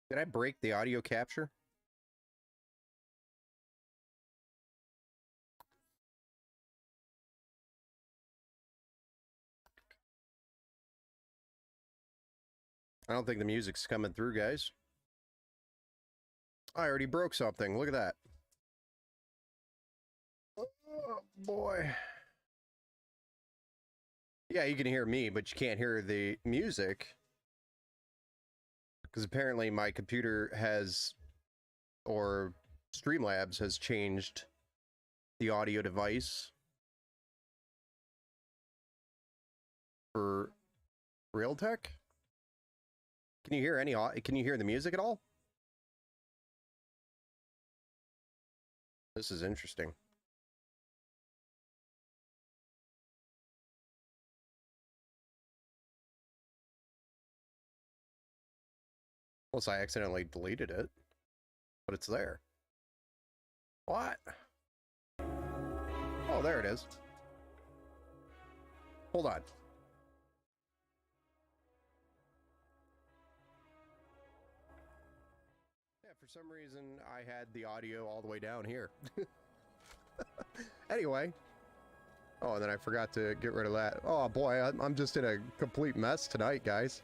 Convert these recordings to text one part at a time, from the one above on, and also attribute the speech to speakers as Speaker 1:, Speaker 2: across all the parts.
Speaker 1: Did I break the audio capture? I don't think the music's coming through, guys. I already broke something. Look at that. Oh, boy. Yeah, you can hear me, but you can't hear the music. Because apparently my computer has, or Streamlabs has changed the audio device for Realtek. Can you hear can you hear the music at all? This is interesting. Unless I accidentally deleted it, but it's there. What? Oh, there it is. Hold on. Yeah, for some reason I had the audio all the way down here. Anyway. Oh, and then I forgot to get rid of that. Oh boy, I'm just in a complete mess tonight, guys.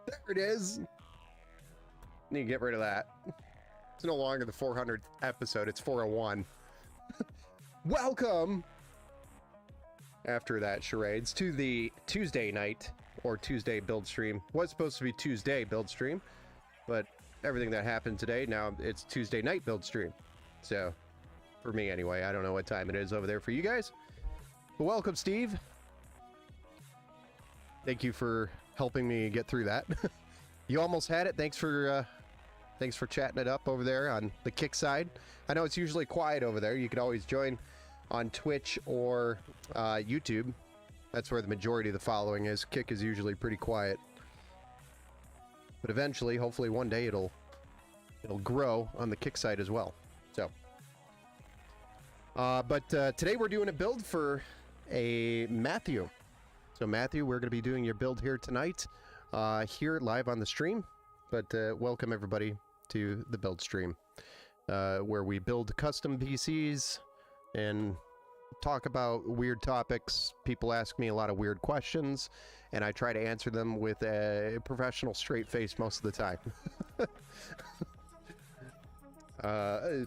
Speaker 1: There it is. Need to get rid of that. It's no longer the 400th episode, it's 401. Welcome, after that charades, to the Tuesday night, or Tuesday build stream. Was supposed to be Tuesday build stream, but everything that happened today, now it's Tuesday night build stream. So, for me anyway, I don't know what time it is over there for you guys. But welcome, Steve. Thank you for helping me get through that. You almost had it. Thanks for chatting it up over there on the Kick side. I know it's usually quiet over there. You could always join on Twitch or YouTube. That's where the majority of the following is. Kick is usually pretty quiet. But eventually, hopefully one day it'll grow on the Kick side as well. So, but today we're doing a build for a Matthew. So Matthew, we're going to be doing your build here tonight, here live on the stream. But welcome everybody to the build stream, where we build custom PCs and talk about weird topics. People ask me a lot of weird questions, and I try to answer them with a professional straight face most of the time.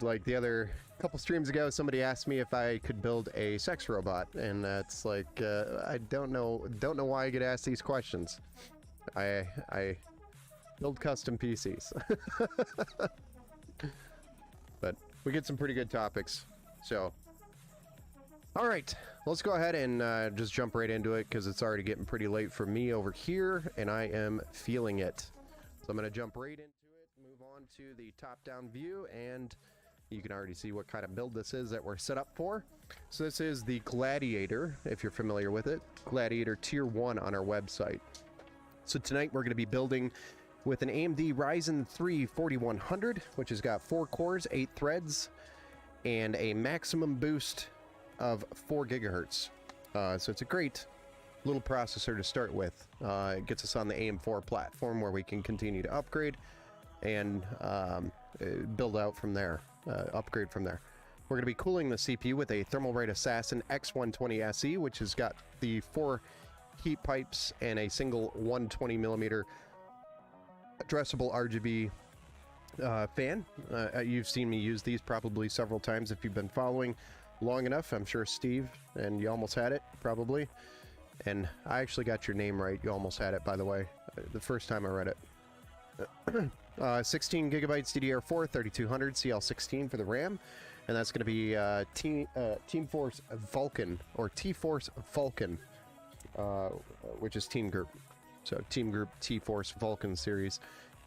Speaker 1: Like the other couple streams ago, somebody asked me if I could build a sex robot, and that's like, I don't know why I get asked these questions. I build custom PCs. But we get some pretty good topics. So, all right, let's go ahead and just jump right into it, because it's already getting pretty late for me over here, and I am feeling it. So I'm going to jump right into it, move on to the top-down view, and you can already see what kind of build this is that we're set up for. So this is the Gladiator, if you're familiar with it. Gladiator Tier 1 on our website. So tonight we're going to be building with an AMD Ryzen 3 4100, which has got 4 cores, 8 threads, and a maximum boost of 4 gigahertz. So it's a great little processor to start with. It gets us on the AM4 platform, where we can continue to upgrade and build out from there, upgrade from there. We're going to be cooling the CPU with a Thermalright Assassin X120 SE, which has got the 4 heat pipes and a single 120 millimeter addressable RGB fan. You've seen me use these probably several times if you've been following long enough. I'm sure Steve, and you almost had it, probably. And I actually got your name right. You almost had it, by the way, the first time I read it. 16 gigabytes DDR4, 3200 CL16 for the RAM, and that's going to be Team Force Vulcan, or T-Force Vulcan, which is Team Group. So Team Group T-Force Vulcan series.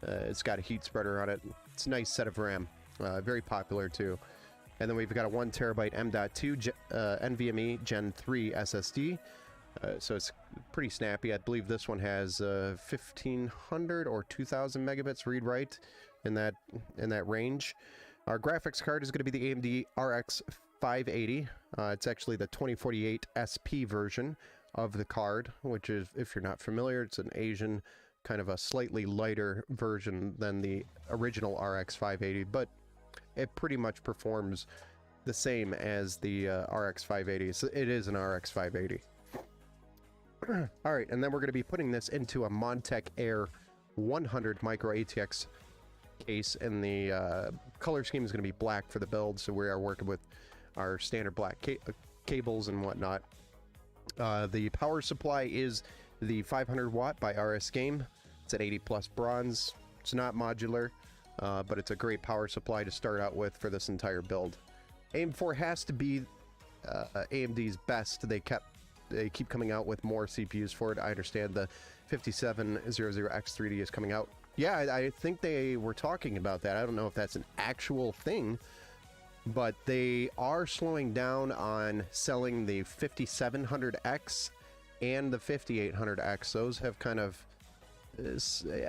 Speaker 1: It's got a heat spreader on it. It's a nice set of RAM, very popular too. And then we've got a 1 terabyte M.2 NVMe Gen 3 SSD. So it's pretty snappy. I believe this one has 1500 or 2000 megabits read-write in that range. Our graphics card is going to be the AMD RX 580. It's actually the 2048 SP version. of the card, which is, if you're not familiar, it's an Asian, kind of a slightly lighter version than the original RX 580, but it pretty much performs the same as the RX 580. So it is an RX 580. All right, and then we're going to be putting this into a Montech Air 100 micro ATX case, and the color scheme is going to be black for the build, so we are working with our standard black cables and whatnot. The power supply is the 500 watt by RS Game. It's at 80 plus bronze. It's not modular, but it's a great power supply to start out with for this entire build. AM4 has to be AMD's best. They keep coming out with more CPUs for it. I understand the 5700X3D is coming out. Yeah, I think they were talking about that. I don't know if that's an actual thing, but they are slowing down on selling the 5700X and the 5800X. Those have kind of,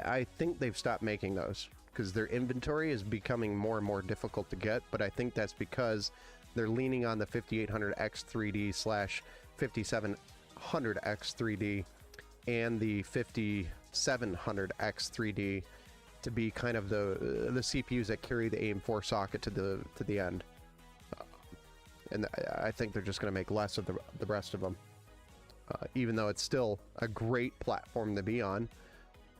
Speaker 1: I think they've stopped making those because their inventory is becoming more and more difficult to get, but I think that's because they're leaning on the 5800X 3D slash 5700X 3D and the 5700X 3D to be kind of the CPUs that carry the AM4 socket to the end. And I think they're just going to make less of the rest of them. Even though it's still a great platform to be on.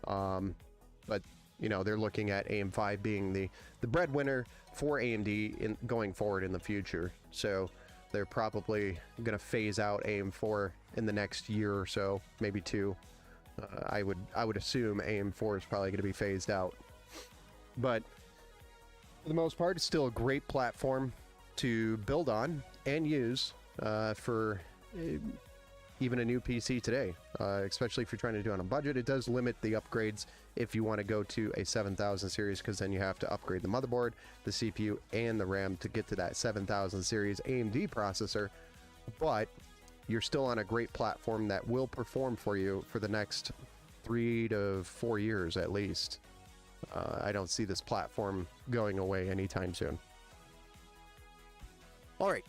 Speaker 1: But, you know, they're looking at AM5 being the breadwinner for AMD going forward in the future. So they're probably going to phase out AM4 in the next year or so, maybe two. I would assume AM4 is probably going to be phased out. But for the most part, it's still a great platform to build on and use for even a new PC today, especially if you're trying to do it on a budget. It does limit the upgrades if you want to go to a 7000 series, because then you have to upgrade the motherboard, the CPU, and the RAM to get to that 7000 series AMD processor. But you're still on a great platform that will perform for you for the next 3 to 4 years at least. I don't see this platform going away anytime soon. All right,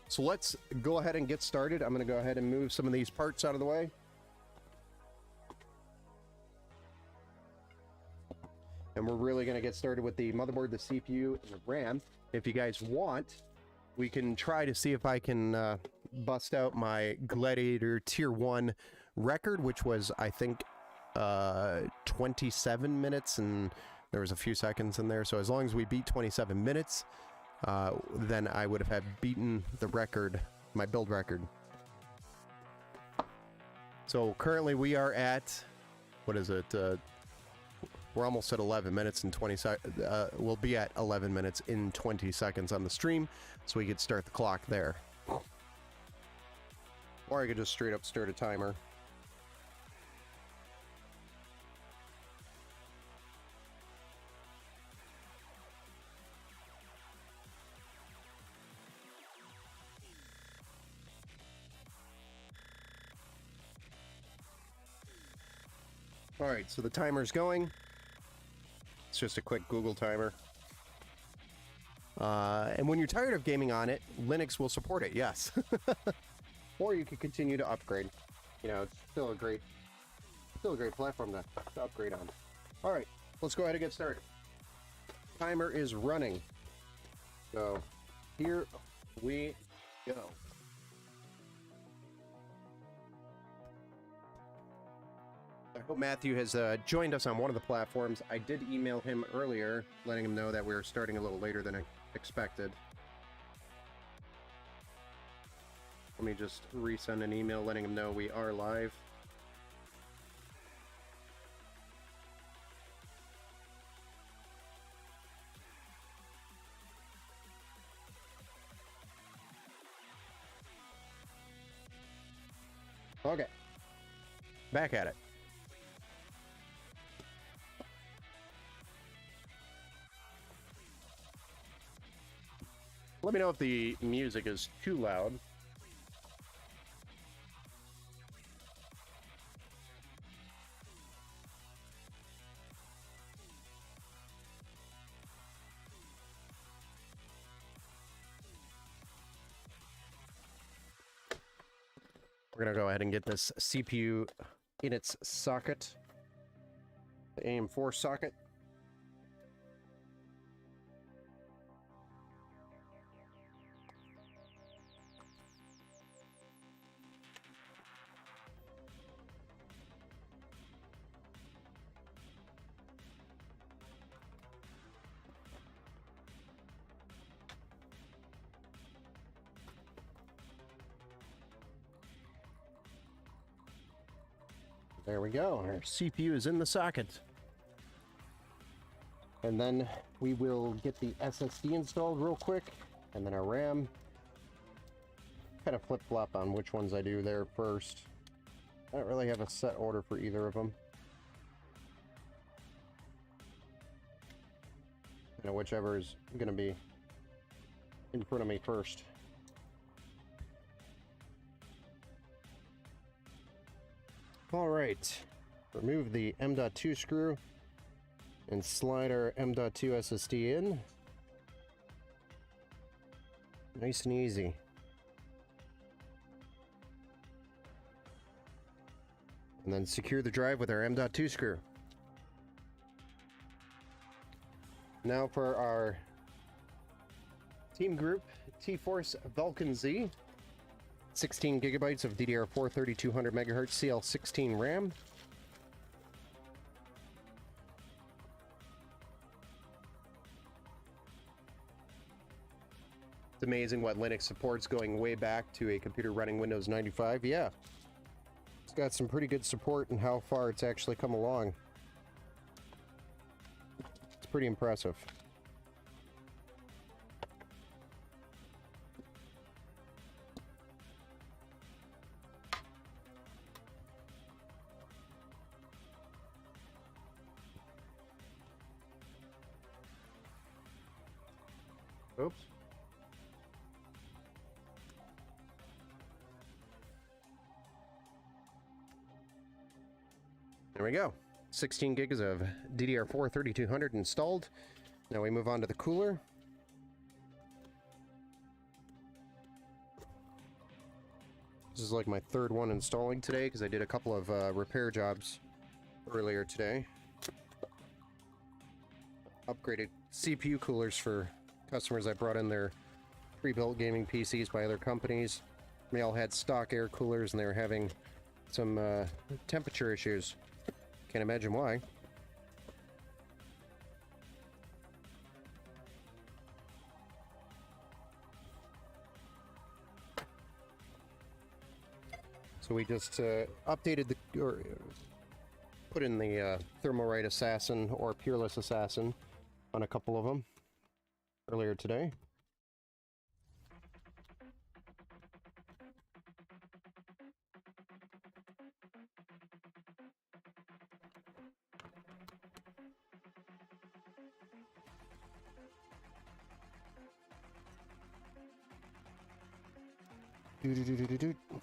Speaker 1: so let's go ahead and get started. I'm going to go ahead and move some of these parts out of the way. And we're really going to get started with the motherboard, the CPU, and the RAM. If you guys want, we can try to see if I can bust out my Gladiator Tier 1 record, which was, I think, 27 minutes, and there was a few seconds in there. So as long as we beat 27 minutes, then I would have beaten the record, my build record. So currently we are at, what is it? We're almost at 11 minutes and 20 seconds. We'll be at 11 minutes in 20 seconds on the stream, so we could start the clock there. Or I could just straight up start a timer. All right, so the timer's going. It's just a quick Google timer. And when you're tired of gaming on it, Linux will support it, yes. Or you can continue to upgrade. You know, it's still a great platform to upgrade on. All right, let's go ahead and get started. Timer is running. So here we go. I hope Matthew has joined us on one of the platforms. I did email him earlier, letting him know that we were starting a little later than I expected. Let me just resend an email letting him know we are live. Okay. Back at it. Let me know if the music is too loud. We're going to go ahead and get this CPU in its socket, the AM4 socket. There we go. Our CPU is in the socket. And then we will get the SSD installed real quick, and then our RAM. Kind of flip-flop on which ones I do there first. I don't really have a set order for either of them. You know, whichever is going to be in front of me first. All right, remove the M.2 screw and slide our M.2 SSD in. Nice and easy. And then secure the drive with our M.2 screw. Now for our Team Group T-Force Vulcan Z. 16 gigabytes of DDR4 3200 megahertz CL16 RAM. It's amazing what Linux supports going way back to a computer running Windows 95. Yeah, it's got some pretty good support and how far it's actually come along. It's pretty impressive. Oops. There we go. 16 gigs of DDR4 3200 installed. Now we move on to the cooler. This is like my third one installing today because I did a couple of repair jobs earlier today. Upgraded CPU coolers for customers that brought in their pre-built gaming PCs by other companies. They all had stock air coolers and they were having some temperature issues. Can't imagine why. So we just updated or put in the Thermalright Assassin or Peerless Assassin on a couple of them earlier today. Do. Oh.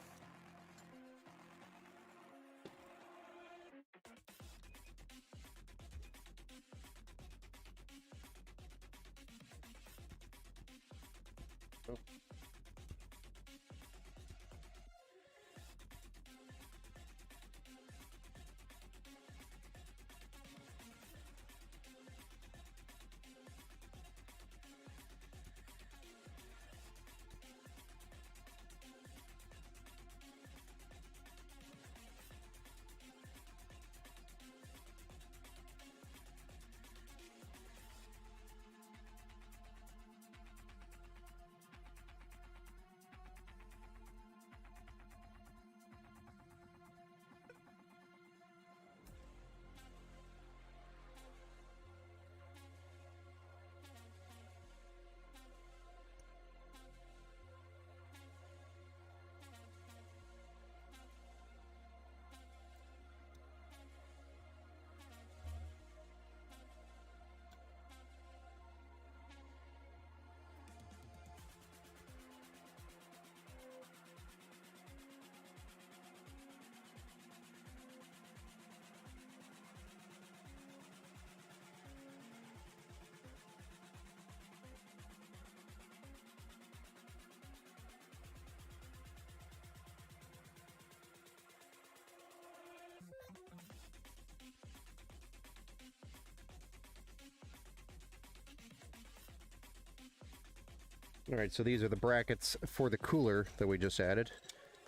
Speaker 1: All right, so these are the brackets for the cooler that we just added.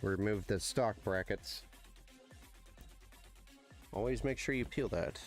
Speaker 1: We removed the stock brackets. Always make sure you peel that.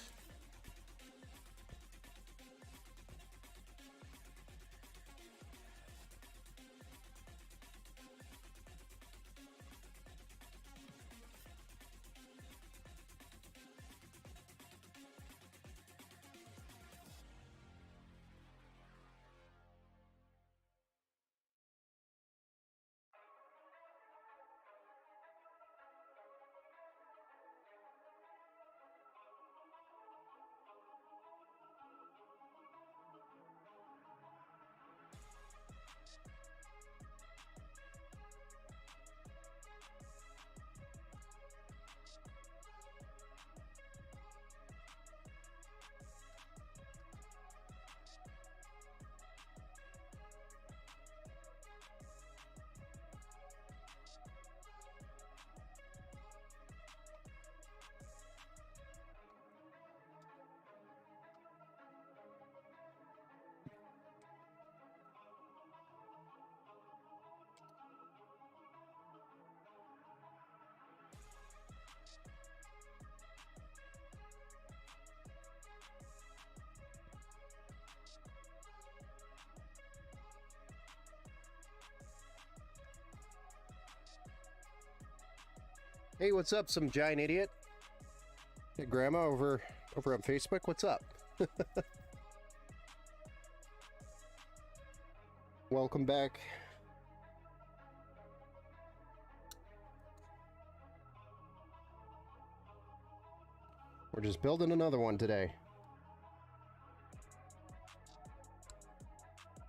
Speaker 1: Hey, what's up, some giant idiot? Hey, Grandma over on Facebook, what's up? Welcome back. We're just building another one today.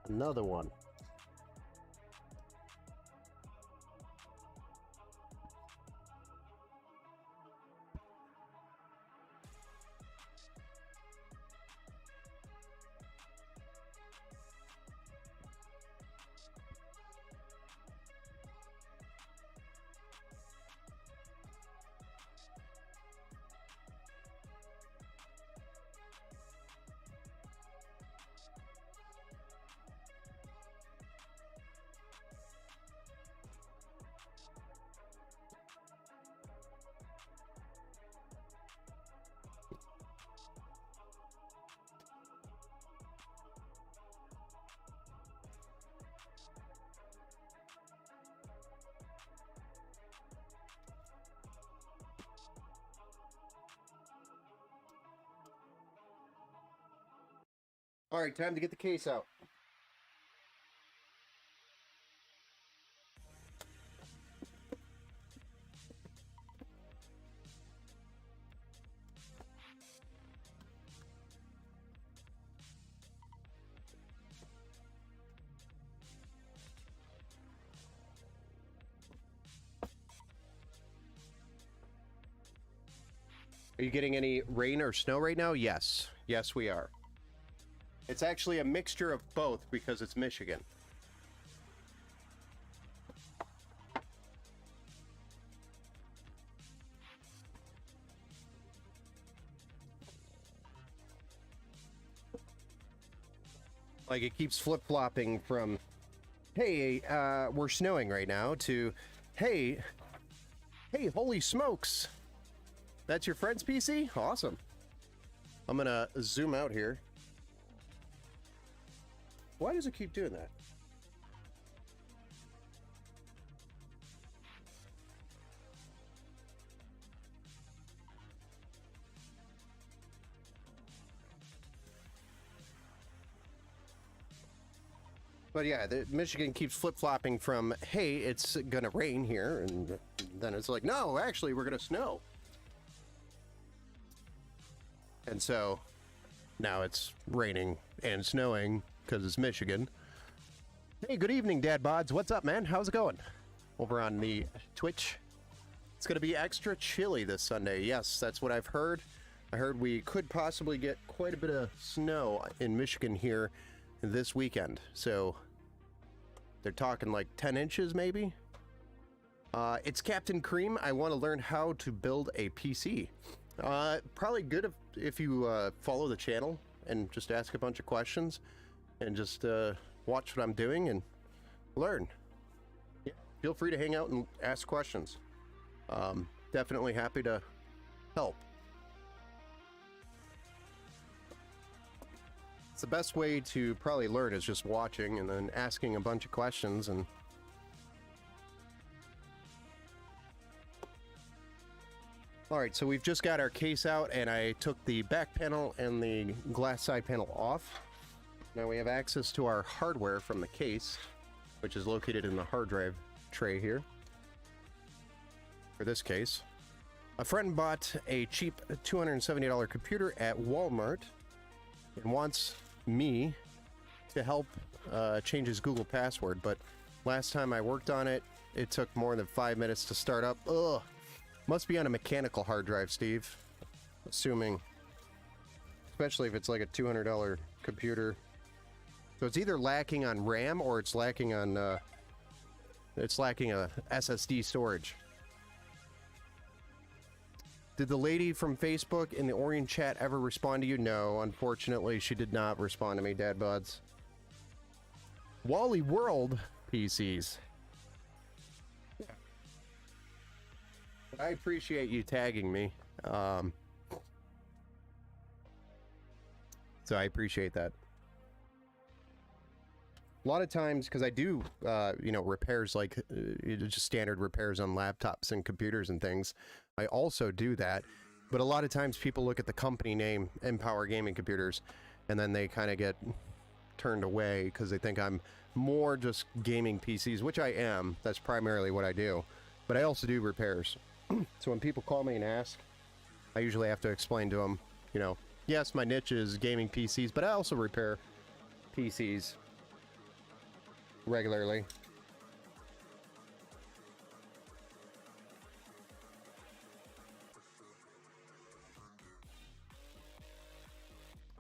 Speaker 1: Another one. All right, time to get the case out. Are you getting any rain or snow right now? Yes. Yes, we are. It's actually a mixture of both because it's Michigan. Like, it keeps flip-flopping from, hey, we're snowing right now, to, hey, holy smokes. That's your friend's PC? Awesome. I'm gonna zoom out here. Why does it keep doing that? But yeah, Michigan keeps flip-flopping from, hey, it's gonna rain here, and then it's like, no, actually, we're gonna snow. And so now it's raining and snowing because it's Michigan. Hey, good evening, Dad Bods. What's up, man? How's it going? Over on the Twitch. It's going to be extra chilly this Sunday. Yes, that's what I've heard. I heard we could possibly get quite a bit of snow in Michigan here this weekend. So they're talking like 10 inches maybe. It's Captain Cream. I want to learn how to build a PC. Probably good if you follow the channel and just ask a bunch of questions and just watch what I'm doing, and learn. Yeah, feel free to hang out and ask questions. Definitely happy to help. It's the best way to probably learn is just watching and then asking a bunch of questions. And all right, so we've just got our case out, and I took the back panel and the glass side panel off. Now we have access to our hardware from the case, which is located in the hard drive tray here. For this case, a friend bought a cheap $270 computer at Walmart and wants me to help change his Google password, but last time I worked on it, it took more than 5 minutes to start up. Ugh. Must be on a mechanical hard drive, Steve. Assuming. Especially if it's like a $200 computer. So it's either lacking on RAM or it's lacking on a SSD storage. Did the lady from Facebook in the Orion chat ever respond to you? No, unfortunately, she did not respond to me, Dad Buds. Wally World PCs. I appreciate you tagging me. So I appreciate that. A lot of times, because I do, repairs like just standard repairs on laptops and computers and things. I also do that, but a lot of times people look at the company name, Empower Gaming Computers, and then they kind of get turned away because they think I'm more just gaming PCs, which I am. That's primarily what I do, but I also do repairs. So when people call me and ask, I usually have to explain to them, yes, my niche is gaming PCs, but I also repair PCs regularly.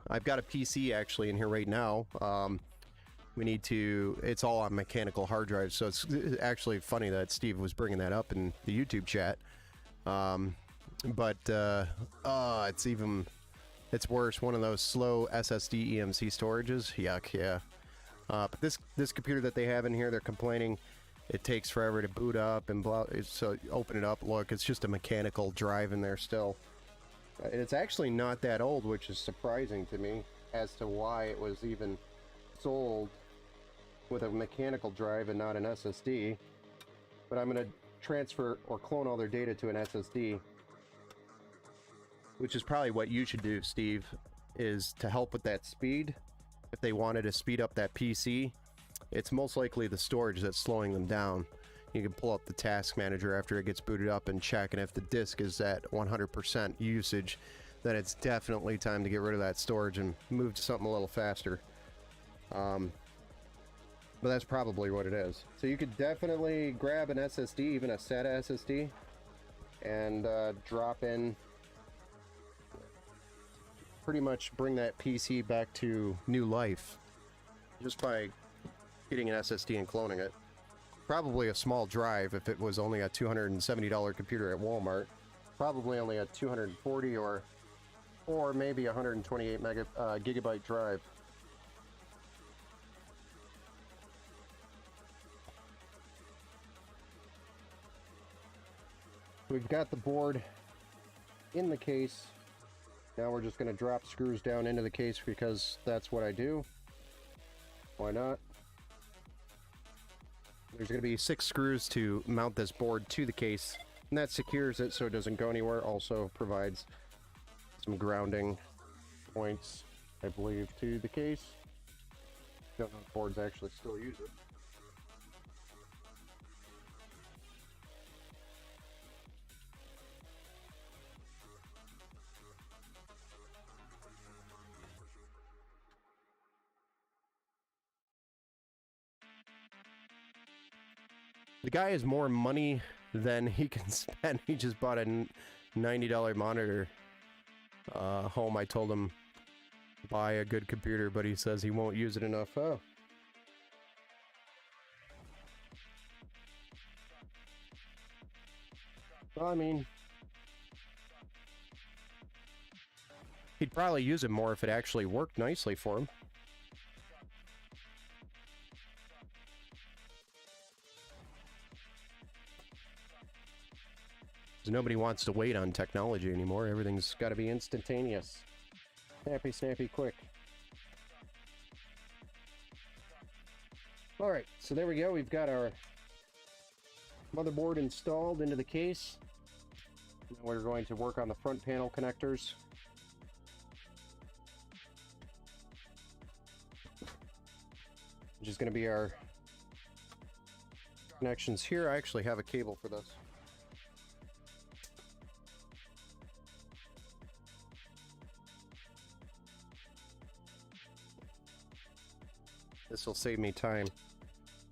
Speaker 1: I've got a PC actually in here right now. It's all on mechanical hard drives, so it's actually funny that Steve was bringing that up in the YouTube chat. It's worse. One of those slow SSD EMC storages. Yuck, yeah. But this computer that they have in here, they're complaining it takes forever to boot up and blah. So open it up, look, it's just a mechanical drive in there still. And it's actually not that old, which is surprising to me as to why it was even sold with a mechanical drive and not an SSD. But I'm going to transfer or clone all their data to an SSD, which is probably what you should do, Steve, is to help with that speed. If they wanted to speed up that PC, it's most likely the storage that's slowing them down. You can pull up the task manager after it gets booted up and check, and if the disk is at 100% usage, then it's definitely time to get rid of that storage and move to something a little faster. But that's probably what it is. So you could definitely grab an SSD, even a SATA SSD, and drop in, pretty much bring that PC back to new life just by getting an SSD and cloning it. Probably a small drive if it was only a $270 computer at Walmart. Probably only a 240 or maybe 128 gigabyte drive. We've got the board in the case. Now we're just going to drop screws down into the case because that's what I do. Why not? There's going to be 6 screws to mount this board to the case, and that secures it so it doesn't go anywhere. Also provides some grounding points, I believe, to the case. Don't know if boards actually still use it. The guy has more money than he can spend. He just bought a $90 monitor. Home, I told him buy a good computer, but he says he won't use it enough. Oh. Well, I mean, he'd probably use it more if it actually worked nicely for him. 'Cause nobody wants to wait on technology anymore. Everything's got to be instantaneous. Snappy, snappy, quick. Alright, so there we go. We've got our motherboard installed into the case. Now we're going to work on the front panel connectors. Which is going to be our connections here. I actually have a cable for this. This will save me time.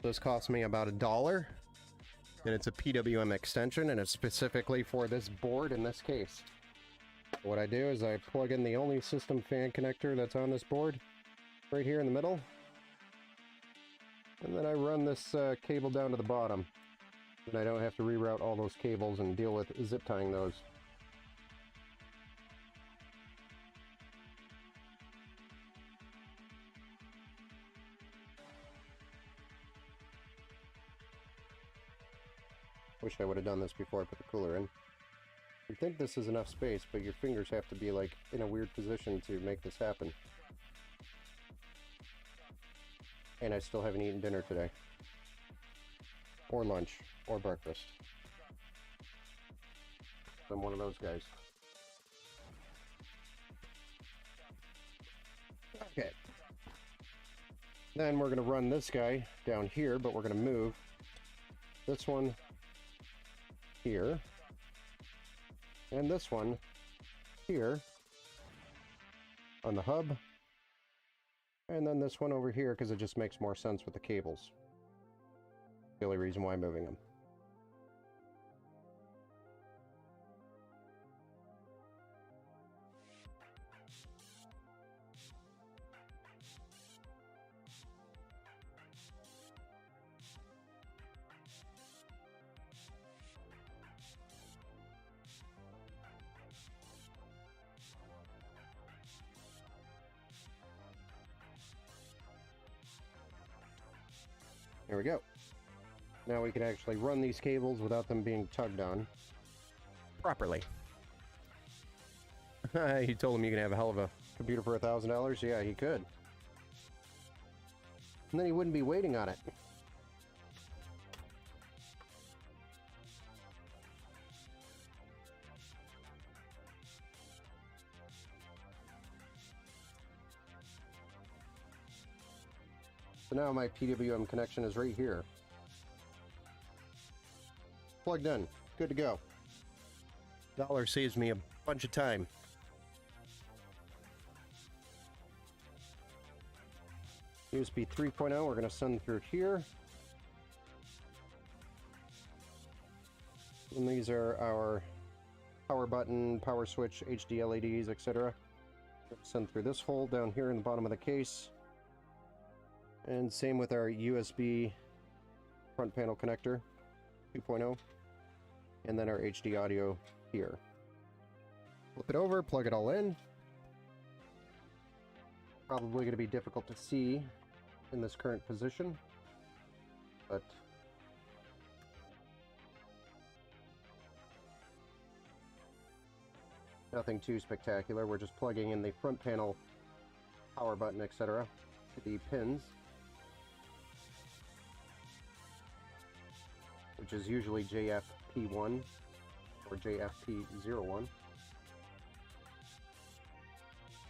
Speaker 1: This cost me about $1, and it's a PWM extension, and it's specifically for this board in this case. What I do is I plug in the only system fan connector that's on this board, right here in the middle, and then I run this cable down to the bottom, and I don't have to reroute all those cables and deal with zip tying those. Wish I would have done this before I put the cooler in. You think this is enough space, but your fingers have to be like in a weird position to make this happen. And I still haven't eaten dinner today. Or lunch. Or breakfast. I'm one of those guys. Okay. Then we're going to run this guy down here, but we're going to move this one here, and this one here on the hub, and then this one over here because it just makes more sense with the cables. The only reason why I'm moving them. There we go. Now we can actually run these cables without them being tugged on properly. He told him you can have a hell of a computer for $1,000. Yeah, he could. And then he wouldn't be waiting on it. So now my PWM connection is right here. Plugged in. Good to go. Dollar saves me a bunch of time. USB 3.0 we're going to send through here. And these are our power button, power switch, HD LEDs, etc. Send through this hole down here in the bottom of the case. And same with our USB front panel connector 2.0, and then our HD audio here. Flip it over, plug it all in. Probably going to be difficult to see in this current position, but nothing too spectacular. We're just plugging in the front panel power button, etc. to the pins, which is usually JFP1 or JFP01.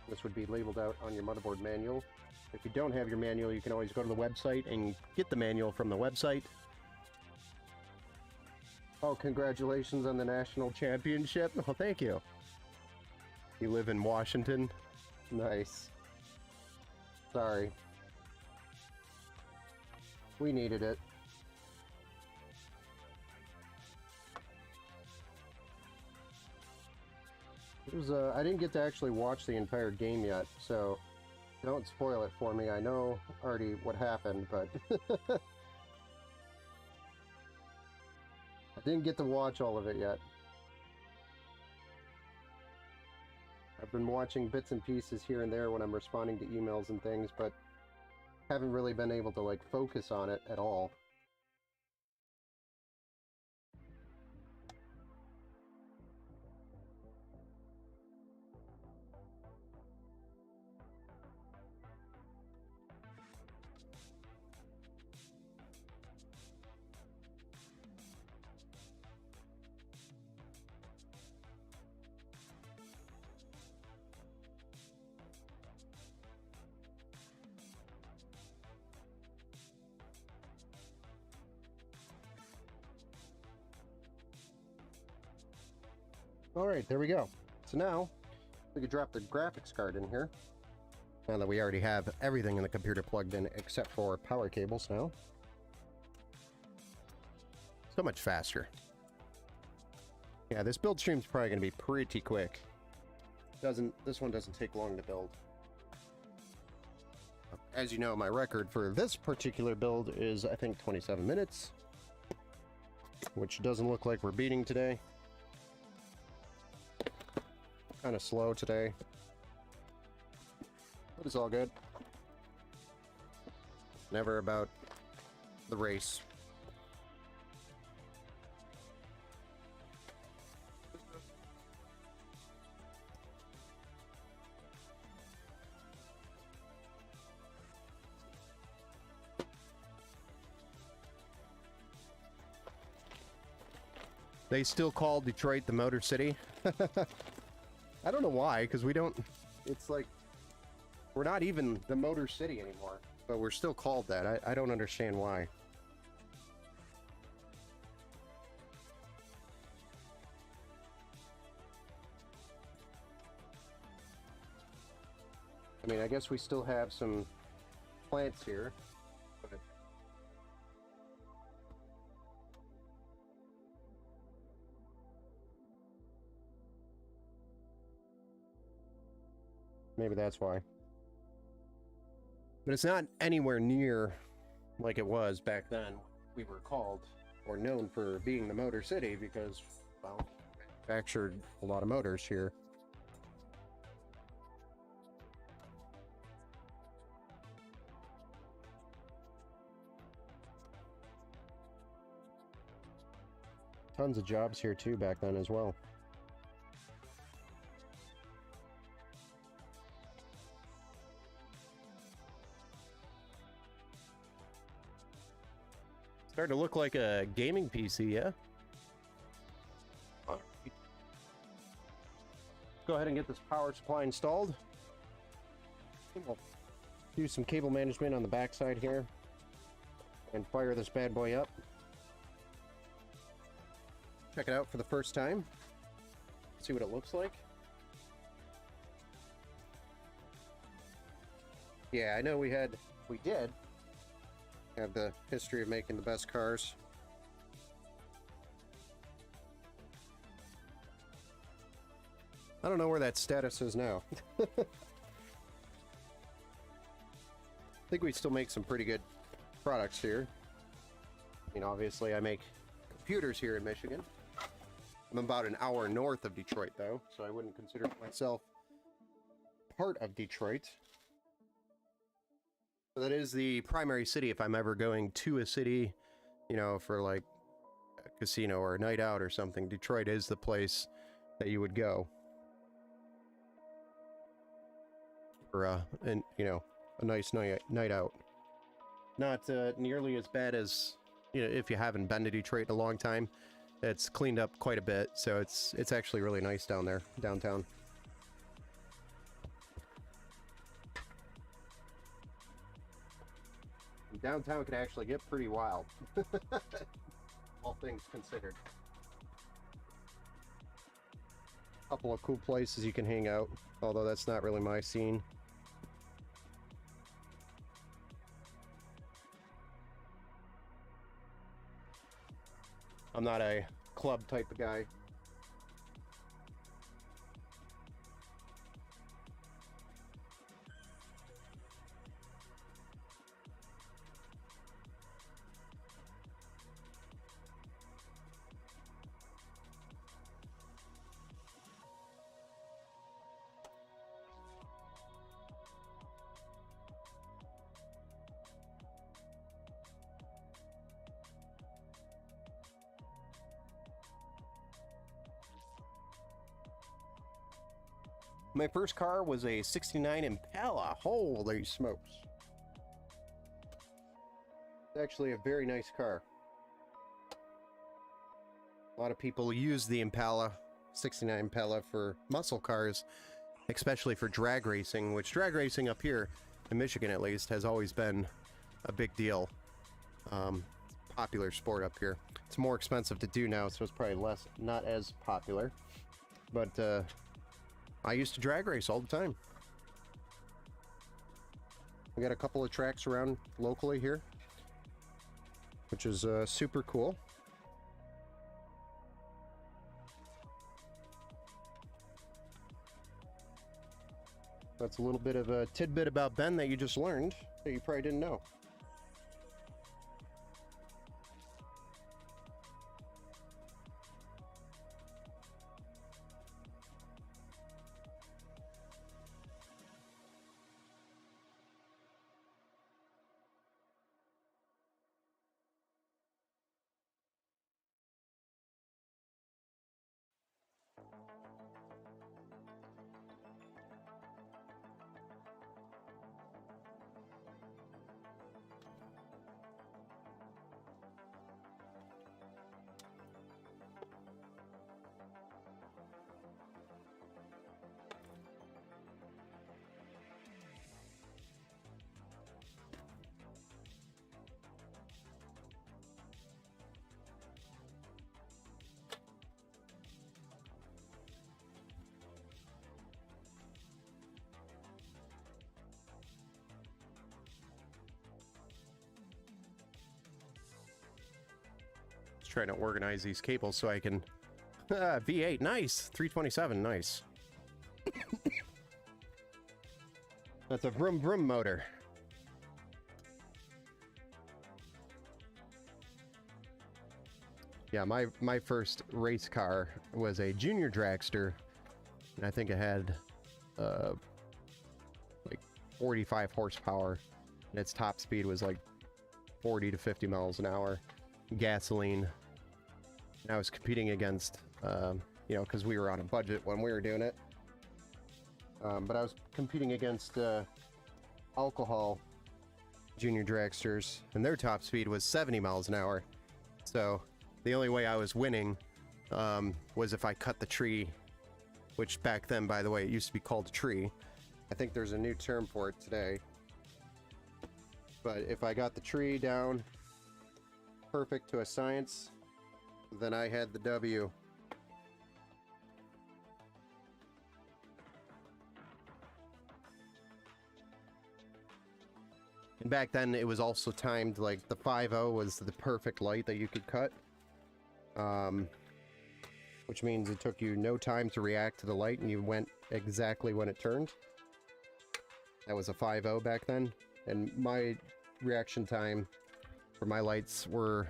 Speaker 1: This would be labeled out on your motherboard manual. If you don't have your manual, you can always go to the website and get the manual from the website. Oh, congratulations on the national championship. Oh, thank you. You live in Washington? Nice. Sorry. We needed it. It was, I didn't get to actually watch the entire game yet, so don't spoil it for me. I know already what happened, but I didn't get to watch all of it yet. I've been watching bits and pieces here and there when I'm responding to emails and things, but haven't really been able to like focus on it at all. All right, there we go. So now we could drop the graphics card in here. Now that we already have everything in the computer plugged in except for power cables now. So much faster. Yeah, this build stream's probably going to be pretty quick. This one doesn't take long to build. As you know, my record for this particular build is, I think, 27 minutes. Which doesn't look like we're beating today. Kind of slow today. But it's all good. Never about the race. They still call Detroit the Motor City. I don't know why, because we don't... It's like... We're not even the Motor City anymore, but we're still called that. I don't understand why. I mean, I guess we still have some plants here. But maybe that's why. But it's not anywhere near like it was back then. We were called or known for being the Motor City because, well, we manufactured a lot of motors here. Tons of jobs here too back then as well. Starting to look like a gaming PC, yeah? Go ahead and get this power supply installed. We'll do some cable management on the backside here and fire this bad boy up. Check it out for the first time. See what it looks like. Yeah, I know we did have the history of making the best cars. I don't know where that status is now. I think we still make some pretty good products here. I mean, obviously I make computers here in Michigan. I'm about an hour north of Detroit though, so I wouldn't consider myself part of Detroit. That is the primary city if I'm ever going to a city, you know, for like a casino or a night out or something. Detroit is the place that you would go for a nice night out. Not nearly as bad as, you know, if you haven't been to Detroit in a long time. It's cleaned up quite a bit, so it's actually really nice down there, downtown. Downtown can actually get pretty wild, all things considered. Couple of cool places you can hang out, although that's not really my scene. I'm not a club type of guy. My first car was a '69 Impala. Holy smokes. It's actually a very nice car. A lot of people use the Impala, '69 Impala, for muscle cars, especially for drag racing, which drag racing up here, in Michigan at least, has always been a big deal. Popular sport up here. It's more expensive to do now, so it's probably not as popular. but I used to drag race all the time. We got a couple of tracks around locally here, which is super cool. That's a little bit of a tidbit about Ben that you just learned that you probably didn't know. Trying to organize these cables so I can V8, nice. 327, nice. That's a vroom vroom motor. Yeah, my first race car was a junior dragster, and I think it had like 45 horsepower, and its top speed was like 40 to 50 miles an hour. Gasoline. And I was competing against, you know, because we were on a budget when we were doing it. But I was competing against alcohol junior dragsters, and their top speed was 70 miles an hour. So the only way I was winning was if I cut the tree, which back then, by the way, it used to be called a tree. I think there's a new term for it today. But if I got the tree down perfect to a science, then I had the W. And back then it was also timed, like the 5.0 was the perfect light that you could cut. Which means it took you no time to react to the light and you went exactly when it turned. That was a 5.0 back then. And my reaction time for my lights were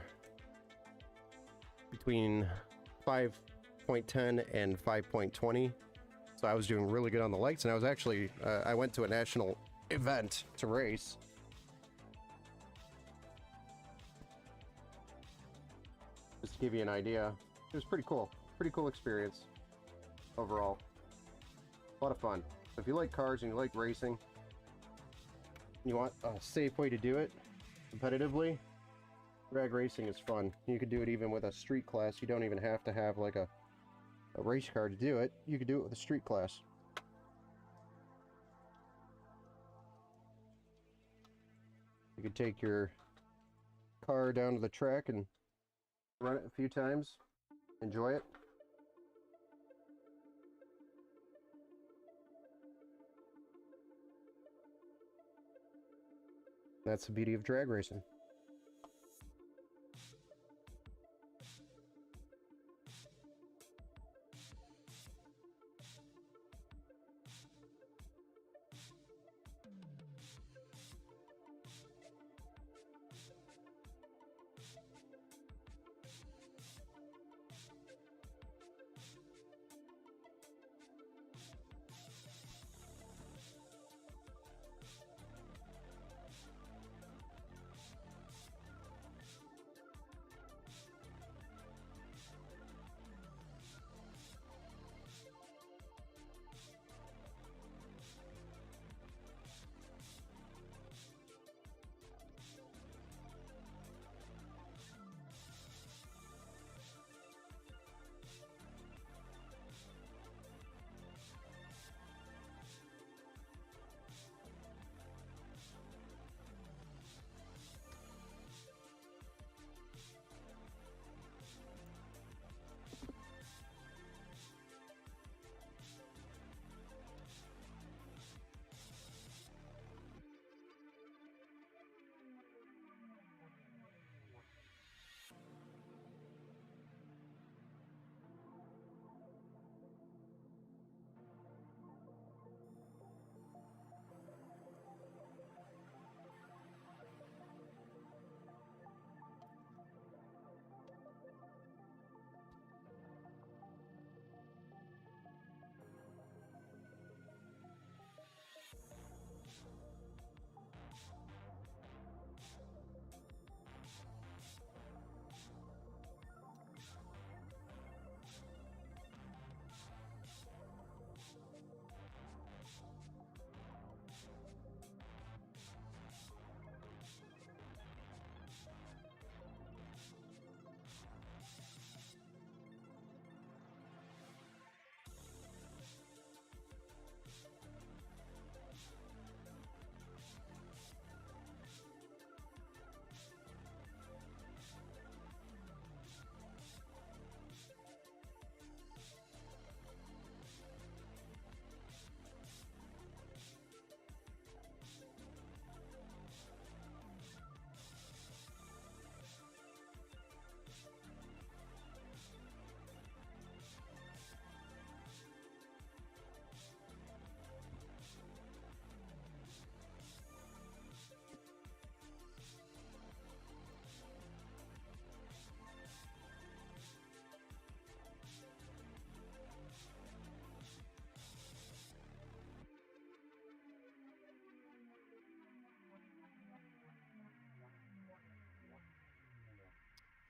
Speaker 1: between 5.10 and 5.20. So I was doing really good on the lights, and I was actually, I went to a national event to race. Just to give you an idea. It was pretty cool. Pretty cool experience overall. A lot of fun. So if you like cars and you like racing, you want a safe way to do it competitively, drag racing is fun. You could do it even with a street class. You don't even have to have like a race car to do it. You could do it with a street class. You could take your car down to the track and run it a few times. Enjoy it. That's the beauty of drag racing.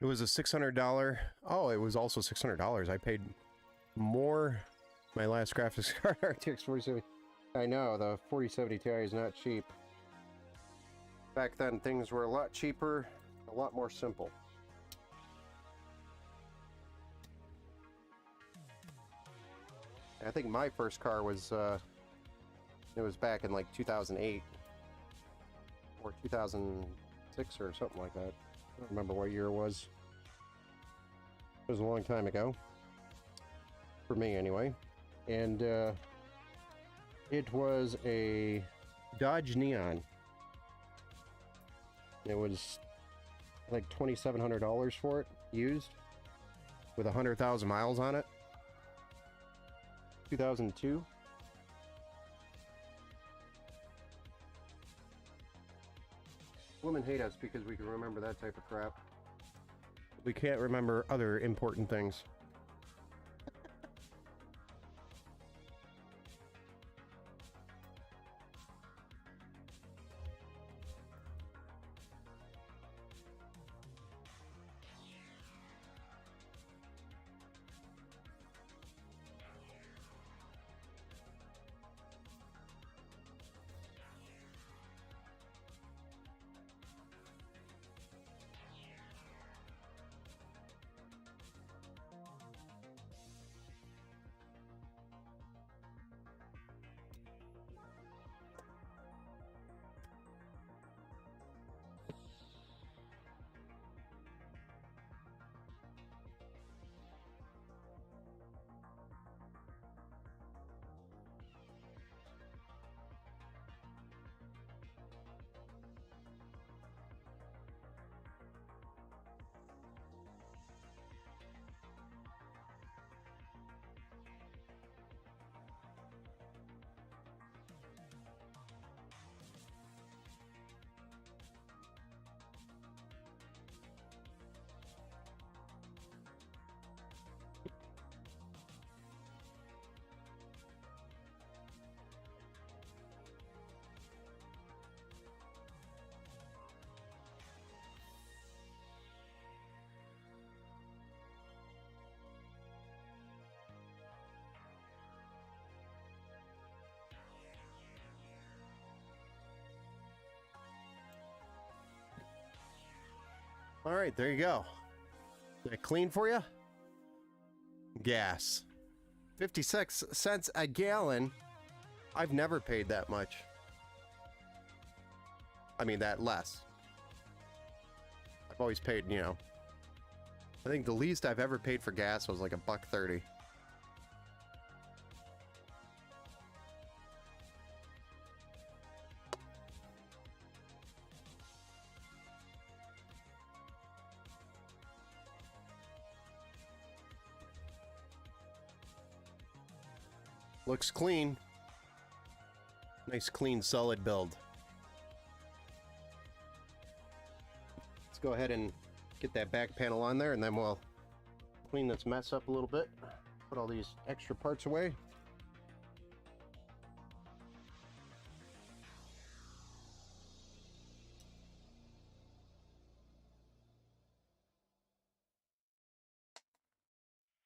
Speaker 1: It was a $600. Oh, it was also $600. I paid more. My last graphics card, RTX 4070. I know, the 4070 Ti is not cheap. Back then, things were a lot cheaper, a lot more simple. I think my first car was, it was back in like 2008 or 2006 or something like that. I don't remember what year it was. It was a long time ago. For me, anyway. And it was a Dodge Neon. It was like $2,700 for it, used, with 100,000 miles on it. 2002. Women hate us because we can remember that type of crap. We can't remember other important things. All right, there you go. Is that clean for you? Gas. 56 cents a gallon. I've never paid that much. I mean, that less. I've always paid, you know. I think the least I've ever paid for gas was like $1.30. Looks clean. Nice, clean, solid build. Let's go ahead and get that back panel on there, and then we'll clean this mess up a little bit. Put all these extra parts away.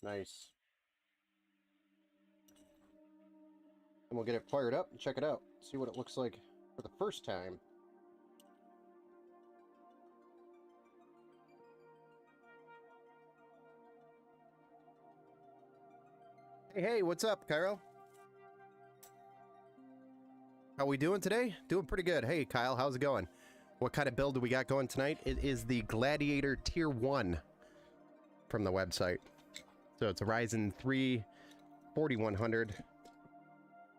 Speaker 1: Nice. And we'll get it fired up and check it out. See what it looks like for the first time. Hey, what's up, Cairo? How we doing today? Doing pretty good. Hey, Kyle, how's it going? What kind of build do we got going tonight? It is the Gladiator Tier 1 from the website. So it's a Ryzen 3 4100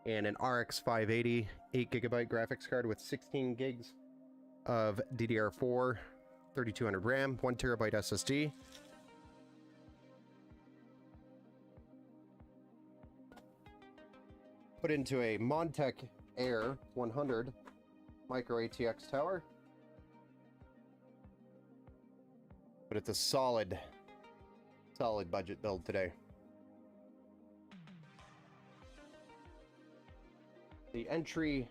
Speaker 1: and an RX 580 8GB graphics card with 16 gigs of DDR4, 3200 RAM, 1TB SSD. Put into a Montech Air 100 micro ATX tower. But it's a solid budget build today. The entry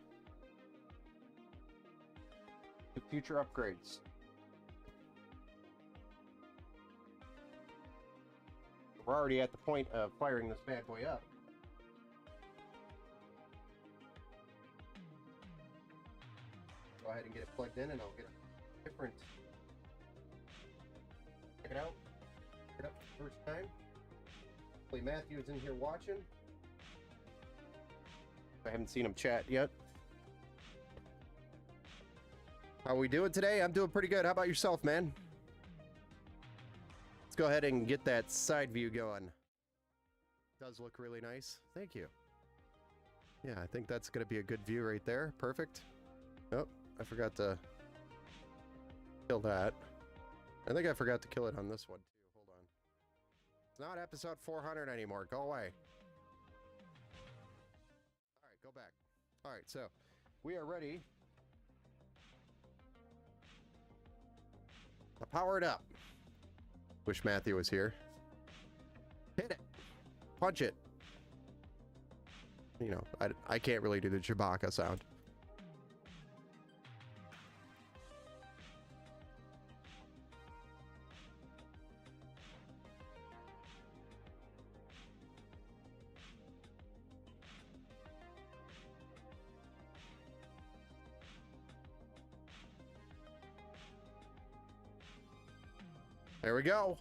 Speaker 1: to future upgrades. We're already at the point of firing this bad boy up. Go ahead and get it plugged in and I'll get a different. Check it out. Pick it up for the first time. Hopefully Matthew is in here watching. I haven't seen him chat yet. How are we doing today? I'm doing pretty good. How about yourself, man? Let's go ahead and get that side view going. Does look really nice. Thank you. Yeah, I think that's going to be a good view right there. Perfect. Oh, I forgot to kill that. I think I forgot to kill it on this one, too. Hold on. It's not episode 400 anymore. Go away. All right, go back. All right, so we are ready to power it up. Wish Matthew was here. Hit it. Punch it. You know, I can't really do the Chewbacca sound. There we go.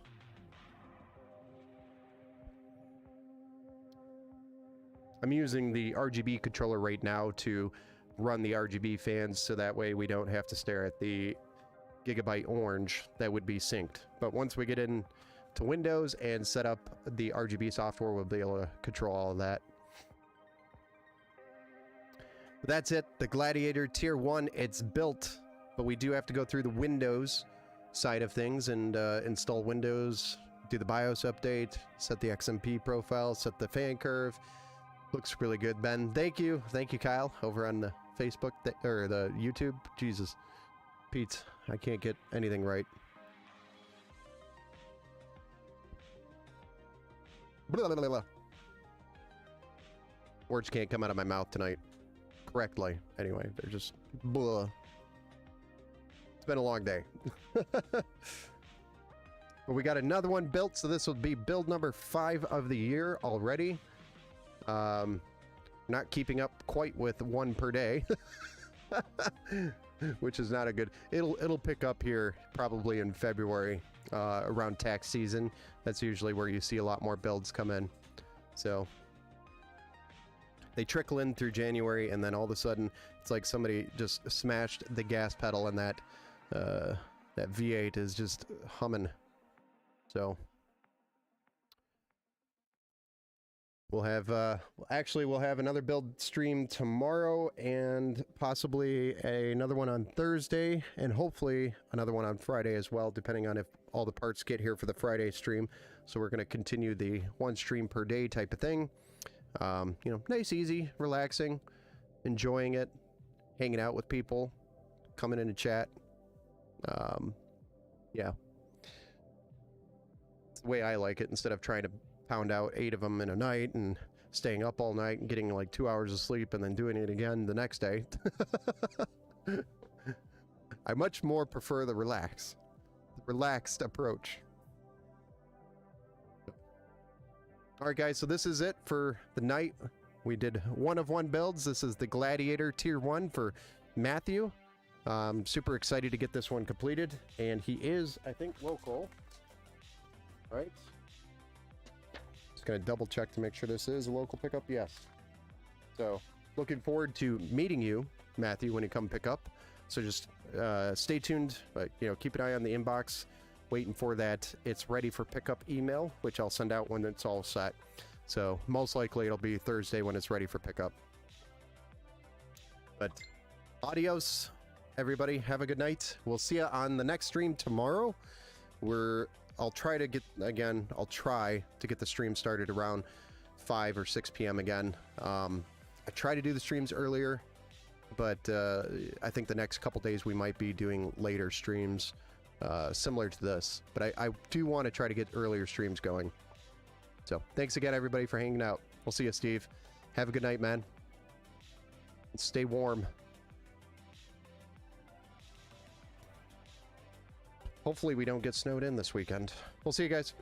Speaker 1: I'm using the RGB controller right now to run the RGB fans, so that way we don't have to stare at the Gigabyte Orange that would be synced. But once we get into Windows and set up the RGB software, we'll be able to control all of that. But that's it. The Gladiator Tier 1, it's built, but we do have to go through the Windows side of things and install Windows, do the BIOS update, set the XMP profile, set the fan curve. Looks really good, Ben. Thank you, Kyle, over on the Facebook or the YouTube. Jesus, Pete, I can't get anything right. Blah, blah, blah, blah. Words can't come out of my mouth tonight correctly. Anyway, they're just blah. It's been a long day. But we got another one built, so this will be build number 5 of the year already. Not keeping up quite with one per day. Which is not a good. It'll pick up here probably in February, around tax season. That's usually where you see a lot more builds come in. So they trickle in through January, and then all of a sudden it's like somebody just smashed the gas pedal, and that V8 is just humming. So we'll have we'll have another build stream tomorrow, and possibly another one on Thursday, and hopefully another one on Friday as well, depending on if all the parts get here for the Friday stream. So we're going to continue the one stream per day type of thing. You know, nice, easy, relaxing, enjoying it, hanging out with people, coming in to chat. Yeah, it's the way I like it, instead of trying to pound out 8 of them in a night and staying up all night and getting like 2 hours of sleep and then doing it again the next day. I much more prefer the relaxed approach. All right, guys, so this is it for the night. We did 1 of 1 builds. This is the Gladiator Tier 1 for Matthew. Super excited to get this one completed, and he is, I think, local. All right. Just gonna double check to make sure this is a local pickup. Yes. So looking forward to meeting you, Matthew, when you come pick up. So just stay tuned, but you know, keep an eye on the inbox, waiting for that it's ready for pickup email, which I'll send out when it's all set. So most likely it'll be Thursday when it's ready for pickup. But adios, everybody. Have a good night. We'll see you on the next stream tomorrow. I'll try to get the stream started around 5 or 6 p.m. again. I try to do the streams earlier, but I think the next couple days we might be doing later streams similar to this. But I do want to try to get earlier streams going. So thanks again, everybody, for hanging out. We'll see you, Steve. Have a good night, man. And stay warm. Hopefully we don't get snowed in this weekend. We'll see you guys.